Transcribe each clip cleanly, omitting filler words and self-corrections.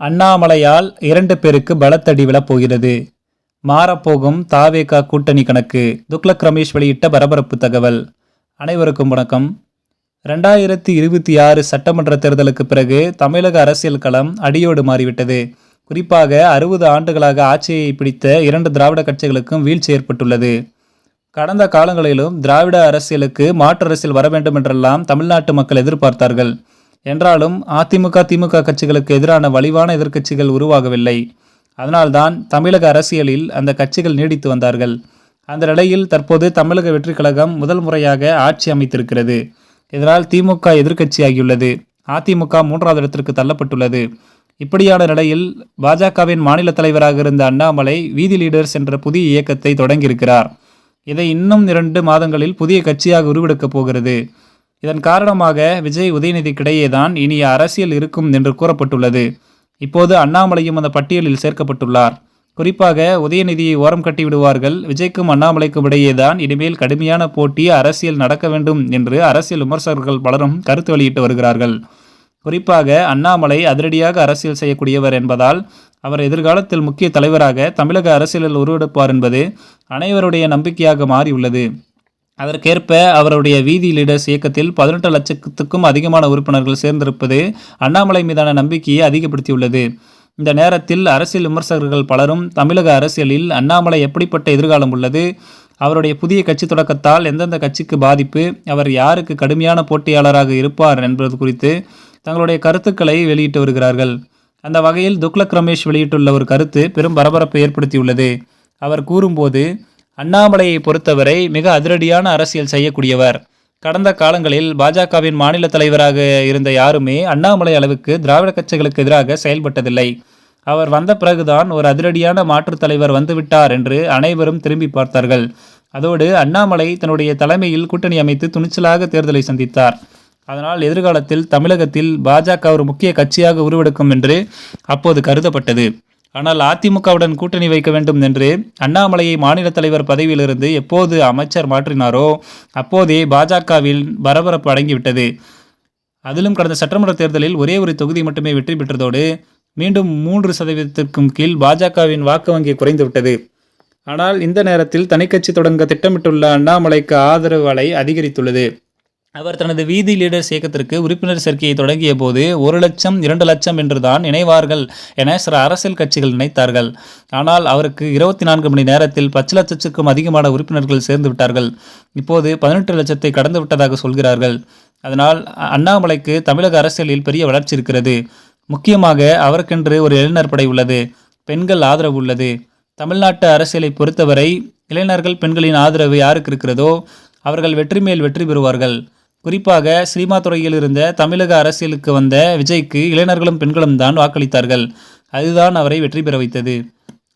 அண்ணாமலையால் 2 பேருக்கு பலத்தடி விழப்போகிறது. மாறப்போகும் த.வெ.க. கூட்டணி கணக்கு. துக்ளக் ரமேஷ் வெளியிட்ட பரபரப்பு தகவல். அனைவருக்கும் வணக்கம். 2026 சட்டமன்ற தேர்தலுக்கு பிறகு தமிழக அரசியல் களம் அடியோடு மாறிவிட்டது. குறிப்பாக 60 ஆண்டுகளாக ஆட்சியை பிடித்த 2 திராவிட கட்சிகளுக்கும் வீழ்ச்சி ஏற்பட்டுள்ளது. கடந்த காலங்களிலும் திராவிட அரசியலுக்கு மாற்று அரசியல் வர வேண்டும் என்றெல்லாம் தமிழ்நாட்டு மக்கள் எதிர்பார்த்தார்கள். என்றாலும் அதிமுக, திமுக கட்சிகளுக்கு எதிரான வலிவான எதிர்க்கட்சிகள் உருவாகவில்லை. அதனால்தான் தமிழக அரசியலில் அந்த கட்சிகள் நீடித்து வந்தார்கள். அந்த நிலையில் தற்போது தமிழக வெற்றி கழகம் முதல் முறையாக ஆட்சி அமைத்திருக்கிறது. இதனால் திமுக எதிர்க்கட்சியாகியுள்ளது. அதிமுக 3வது இடத்திற்கு தள்ளப்பட்டுள்ளது. இப்படியான நிலையில் பாஜகவின் மாநில தலைவராக இருந்த அண்ணாமலை வீதி லீடர்ஸ் என்ற புதிய இயக்கத்தை தொடங்கியிருக்கிறார். இதை இன்னும் 2 மாதங்களில் புதிய கட்சியாக உருவெடுக்கப் போகிறது. இதன் காரணமாக விஜய், உதயநிதிக்கிடையேதான் இனி அரசியல் இருக்கும் என்று கூறப்பட்டுள்ளது. இப்போது அண்ணாமலையும் அந்த பட்டியலில் சேர்க்கப்பட்டுள்ளார். குறிப்பாக உதயநிதியை ஓரம் கட்டி விடுவார்கள். விஜய்க்கும் அண்ணாமலைக்கும் இடையேதான் இனிமேல் கடுமையான போட்டி அரசியல் நடக்க வேண்டும் என்று அரசியல் விமர்சகர்கள் பலரும் கருத்து வெளியிட்டு வருகிறார்கள். குறிப்பாக அண்ணாமலை அதிரடியாக அரசியல் செய்யக்கூடியவர் என்பதால் அவர் எதிர்காலத்தில் முக்கிய தலைவராக தமிழக அரசியலில் உருவெடுப்பார் என்பது அனைவருடைய நம்பிக்கையாக மாறியுள்ளது. அதற்கேற்ப அவருடைய வீதி லீடர்ஸ் இயக்கத்தில் 18 லட்சத்துக்கும் அதிகமான உறுப்பினர்கள் சேர்ந்திருப்பது அண்ணாமலை மீதான நம்பிக்கையை அதிகப்படுத்தியுள்ளது. இந்த நேரத்தில் அரசியல் விமர்சகர்கள் பலரும் தமிழக அரசியலில் அண்ணாமலை எப்படிப்பட்ட எதிர்காலம் உள்ளது, அவருடைய புதிய கட்சி தொடக்கத்தால் எந்தெந்த கட்சிக்கு பாதிப்பு, அவர் யாருக்கு கடுமையான போட்டியாளராக இருப்பார் என்பது குறித்து தங்களுடைய கருத்துக்களை வெளியிட்டு வருகிறார்கள். அந்த வகையில் துக்ளக் ரமேஷ் வெளியிட்டுள்ள ஒரு கருத்து பெரும் பரபரப்பை ஏற்படுத்தியுள்ளது. அவர் கூறும்போது, அண்ணாமலையை பொறுத்தவரை மிக அதிரடியான அரசியல் செய்யக்கூடியவர். கடந்த காலங்களில் பாஜகவின் மாநில தலைவராக இருந்த யாருமே அண்ணாமலை அளவுக்கு திராவிட கட்சிகளுக்கு எதிராக செயல்பட்டதில்லை. அவர் வந்த பிறகுதான் ஒரு அதிரடியான மாற்றுத் தலைவர் வந்துவிட்டார் என்று அனைவரும் திரும்பி பார்த்தார்கள். அதோடு அண்ணாமலை தன்னுடைய தலைமையில் கூட்டணி அமைத்து துணிச்சலாக தேர்தலை சந்தித்தார். அதனால் எதிர்காலத்தில் தமிழகத்தில் பாஜக ஒரு முக்கிய கட்சியாக உருவெடுக்கும் என்று அப்போது கருதப்பட்டது. ஆனால் அதிமுகவுடன் கூட்டணி வைக்க வேண்டும் என்று அண்ணாமலையை மாநில தலைவர் பதவியிலிருந்து எப்போது அமைச்சர் மாற்றினாரோ அப்போதே பாஜகவில் பரபரப்பு அடங்கிவிட்டது. அதிலும் கடந்த சட்டமன்ற தேர்தலில் ஒரே ஒரு தொகுதி மட்டுமே வெற்றி பெற்றதோடு மீண்டும் 3% கீழ் பாஜகவின் வாக்கு வங்கி குறைந்துவிட்டது. ஆனால் இந்த நேரத்தில் தனிக்கட்சி தொடங்க திட்டமிட்டுள்ள அண்ணாமலைக்கு ஆதரவு அலை அதிகரித்துள்ளது. அவர் தனது வீதி லீடர்ஸ் இயக்கத்திற்கு உறுப்பினர் சேர்க்கையை தொடங்கிய போது 1 லட்சம் 2 லட்சம் என்றுதான் இணைவார்கள் என சில அரசியல் கட்சிகள் நினைத்தார்கள். ஆனால் அவருக்கு 24 மணி நேரத்தில் 10 லட்சத்துக்கும் அதிகமான உறுப்பினர்கள் சேர்ந்து விட்டார்கள். இப்போது 18 லட்சத்தை கடந்து விட்டதாக சொல்கிறார்கள். அதனால் அண்ணாமலைக்கு தமிழக அரசியலில் பெரிய வளர்ச்சி இருக்கிறது. முக்கியமாக அவருக்கென்று ஒரு இளைஞர் படை உள்ளது. பெண்கள் ஆதரவு உள்ளது. தமிழ்நாட்டு அரசியலை பொறுத்தவரை இளைஞர்கள், பெண்களின் ஆதரவு யாருக்கு இருக்கிறதோ அவர்கள் வெற்றி மேல் வெற்றி பெறுவார்கள். குறிப்பாக சினிமா துறையில் இருந்த தமிழக அரசியலுக்கு வந்த விஜய்க்கு இளைஞர்களும் பெண்களும் தான் வாக்களித்தார்கள். அதுதான் அவரை வெற்றி பெற வைத்தது.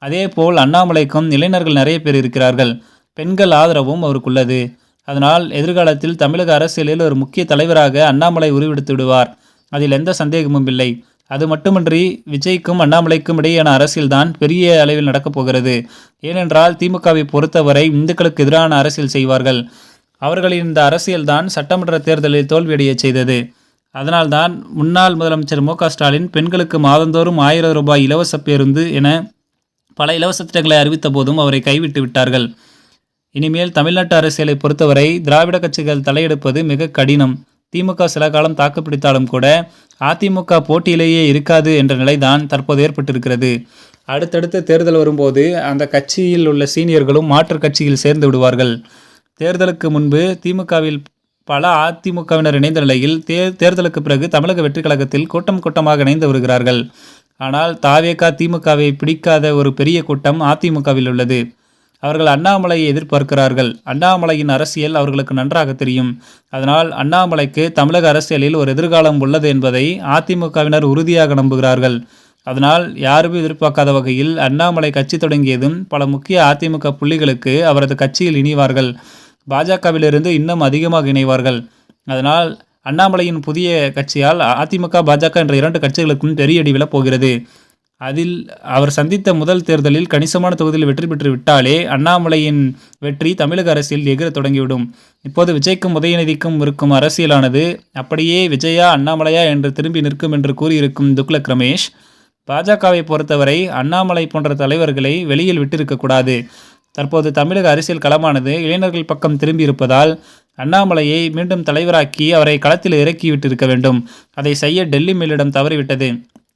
அதேபோல் அண்ணாமலைக்கும் இளைஞர்கள் நிறைய பேர் இருக்கிறார்கள். பெண்கள் ஆதரவும் அவருக்குள்ளது. அதனால் எதிர்காலத்தில் தமிழக அரசியலில் ஒரு முக்கிய தலைவராக அண்ணாமலை உருவெடுத்து விடுவார். அதில் எந்த சந்தேகமும் இல்லை. அது மட்டுமின்றி விஜய்க்கும் அண்ணாமலைக்கும் இடையேயான அரசியல்தான் பெரிய அளவில் நடக்கப் போகிறது. ஏனென்றால் திமுகவை பொறுத்தவரை இந்துக்களுக்கு எதிரான அரசியல் செய்வார்கள். அவர்களின் இந்த அரசியல்தான் சட்டமன்ற தேர்தலில் தோல்வியடைய செய்தது. அதனால்தான் முன்னாள் முதலமைச்சர் மு.க. ஸ்டாலின் பெண்களுக்கு மாதந்தோறும் 1000 ரூபாய் இலவச பேருந்து என பல இலவச திட்டங்களை அறிவித்த போதும் அவரை கைவிட்டு விட்டார்கள். இனிமேல் தமிழ்நாட்டு அரசியலை பொறுத்தவரை திராவிட கட்சிகள் தலையெடுப்பது மிக கடினம். திமுக சில காலம் தாக்குப்பிடித்தாலும் கூட அதிமுக போட்டியிலேயே இருக்காது என்ற நிலைதான் தற்போது ஏற்பட்டிருக்கிறது. அடுத்தடுத்த தேர்தல் வரும்போது அந்த கட்சியில் உள்ள சீனியர்களும் மாற்று கட்சியில் சேர்ந்து விடுவார்கள். தேர்தலுக்கு முன்பு திமுகவில் பல அதிமுகவினர் இணைந்த நிலையில் தேர்தலுக்கு பிறகு தமிழக வெற்றி கழகத்தில் கூட்டம் கூட்டமாக இணைந்து வருகிறார்கள். ஆனால் த.வெ.க. திமுகவை பிடிக்காத ஒரு பெரிய கூட்டம் அதிமுகவில் உள்ளது. அவர்கள் அண்ணாமலையை எதிர்பார்க்கிறார்கள். அண்ணாமலையின் அரசியல் அவர்களுக்கு நன்றாக தெரியும். அதனால் அண்ணாமலைக்கு தமிழக அரசியலில் ஒரு எதிர்காலம் உள்ளது என்பதை அதிமுகவினர் உறுதியாக நம்புகிறார்கள். அதனால் யாருமே எதிர்பார்க்காத வகையில் அண்ணாமலை கட்சி தொடங்கியதும் பல முக்கிய அதிமுக புள்ளிகளுக்கு அவரது கட்சியில் இணைவார்கள். பாஜகவிலிருந்து இன்னும் அதிகமாக இணைவார்கள். அதனால் அண்ணாமலையின் புதிய கட்சியால் அதிமுக, பாஜக என்ற 2 கட்சிகளுக்கும் பெரிய அடி விழப்போகிறது. அதில் அவர் சந்தித்த முதல் தேர்தலில் கணிசமான தொகுதியில் வெற்றி பெற்று விட்டாலே அண்ணாமலையின் வெற்றி தமிழக அரசியல் எகிர தொடங்கிவிடும். இப்போது விஜய்க்கும் உதயநிதிக்கும் இருக்கும் அரசியலானது அப்படியே விஜயா அண்ணாமலையா என்று திரும்பி நிற்கும் என்று கூறியிருக்கும் துக்ளக் ரமேஷ், பாஜகவை பொறுத்தவரை அண்ணாமலை போன்ற தலைவர்களை வெளியில் விட்டிருக்கக்கூடாது. தற்போது தமிழக அரசியல் களமானது இளைஞர்கள் பக்கம் திரும்பி இருப்பதால் அண்ணாமலையை மீண்டும் தலைவராக்கி அவரை களத்தில் இறக்கிவிட்டிருக்க வேண்டும். அதை செய்ய டெல்லி மேலிடம் தவறிவிட்டது.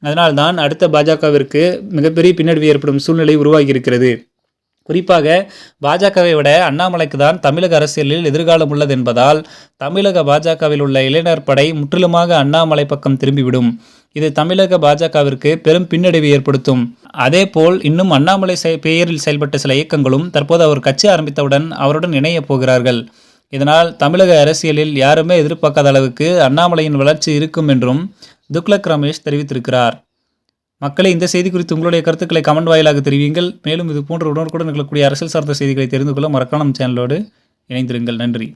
அதனால்தான் அடுத்த பாஜகவிற்கு மிகப்பெரிய பின்னடைவு ஏற்படும் சூழ்நிலை உருவாகியிருக்கிறது. குறிப்பாக பாஜகவை விட அண்ணாமலைக்கு தான் தமிழக அரசியலில் எதிர்காலம் உள்ளது என்பதால் தமிழக பாஜகவில் உள்ள இளைஞர் படை முற்றிலுமாக அண்ணாமலை பக்கம் திரும்பிவிடும். இது தமிழக பாஜகவிற்கு பெரும் பின்னடைவை ஏற்படுத்தும். அதேபோல் இன்னும் அண்ணாமலை பெயரில் செயல்பட்ட சில இயக்கங்களும் தற்போது அவர் கட்சி ஆரம்பித்தவுடன் அவருடன் இணையப் போகிறார்கள். இதனால் தமிழக அரசியலில் யாருமே எதிர்பார்க்காத அளவுக்கு அண்ணாமலையின் வளர்ச்சி இருக்கும் என்றும் துக்ளக் ரமேஷ் தெரிவித்திருக்கிறார். மக்களை இந்த செய்தி குறித்து உங்களுடைய கருத்துக்களை கமெண்ட் வாயிலாக தெரிவிங்கள். மேலும் இது போன்ற உடனுக்குடன் நிகழக்கூடிய அரசியல் சார்ந்த செய்திகளை தெரிந்து கொள்ள மறக்காம நம்ம சேனலோடு இணைந்திருங்கள். நன்றி.